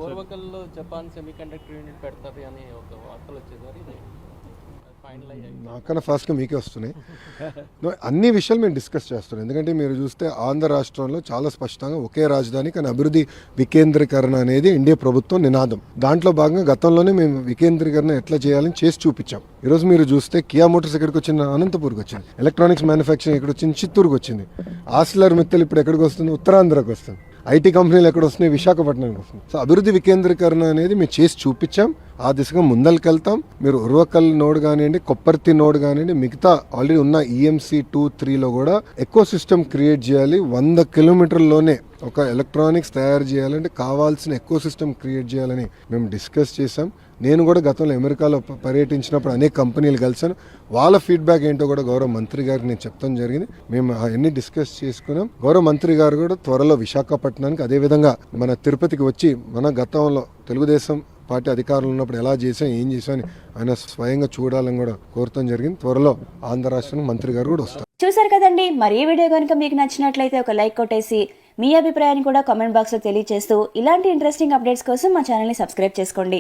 ఓర్వకల్లో Japan semiconductor unit పెడతారు అని ఒక వార్తలు వచ్చేసారు. ఇది ఫైనల్ అయ్యాయి. నాకన్నా ఫాస్ట్గా మీకే వస్తున్నాయి. అన్ని విషయాలు మేము డిస్కస్ చేస్తున్నాం. ఎందుకంటే మీరు చూస్తే ఆంధ్ర రాష్ట్రంలో చాలా స్పష్టంగా ఒకే రాజధాని కానీ అభివృద్ధి వికేంద్రీకరణ అనేది ఎన్డీఏ ప్రభుత్వం నినాదం. దాంట్లో భాగంగా గతంలోనే మేము వికేంద్రీకరణ ఎట్లా చేయాలని చేసి చూపించాం. ఈరోజు మీరు చూస్తే కియా మోటార్స్ ఎక్కడికి వచ్చింది? అనంతపూర్కి వచ్చింది. ఎలక్ట్రానిక్స్ మ్యానుఫ్యాక్చరింగ్ ఎక్కడ వచ్చింది? చిత్తూరుకు వచ్చింది. ఆస్లర్ మిత్తల్ ఇప్పుడు ఎక్కడికి వస్తుంది? ఉత్తరాంధ్రకు వస్తుంది. ఐటీ కంపెనీలు ఎక్కడ వస్తున్నాయి? విశాఖపట్నానికి వస్తుంది. సో అభివృద్ధి వికేంద్రీకరణ అనేది మేము చేసి చూపించాం. ఆ దిశగా ముందరికెళ్తాం. మీరు ఉర్వకల్ నోడ్ కానివ్వండి, కొప్పర్తి నోడ్ కానివ్వండి, మిగతా ఆల్రెడీ ఉన్న ఈఎంసీ 2-3లో కూడా ఎకో సిస్టమ్ క్రియేట్ చేయాలి. 100 కిలోమీటర్లోనే ఒక ఎలక్ట్రానిక్స్ తయారు చేయాలంటే కావాల్సిన ఎకో సిస్టమ్ క్రియేట్ చేయాలని మేము డిస్కస్ చేసాం. నేను కూడా గతంలో అమెరికాలో పర్యటించినప్పుడు అనేక కంపెనీలు కలిసాను. వాళ్ళ ఫీడ్బ్యాక్ ఏంటో కూడా గౌరవ మంత్రి గారికి నేను చెప్తాం జరిగింది. మేము అవన్నీ డిస్కస్ చేసుకున్నాం. గౌరవ మంత్రి గారు కూడా త్వరలో విశాఖపట్నానికి, అదేవిధంగా మన తిరుపతికి వచ్చి మన గతంలో తెలుగుదేశం పార్టీ అధికారంలో ఉన్నప్పుడు ఎలా చేసాం, ఏం చేసాం అని ఆయన స్వయంగా చూడాలని కూడా కోరటం జరిగింది. త్వరలో ఆంధ్ర రాష్ట్రం మంత్రి గారు కూడా వస్తారు. చూసారు కదండి. మరి ఈ వీడియో కనుక మీకు నచ్చినట్లయితే ఒక లైక్ కొట్టేసి మీ అభిప్రాయాన్ని కూడా కామెంట్ బాక్స్ లో తెలియజేస్తూ ఇలాంటి ఇంట్రెస్టింగ్ అప్డేట్స్ కోసం మా ఛానల్ ని సబ్స్క్రైబ్ చేసుకోండి.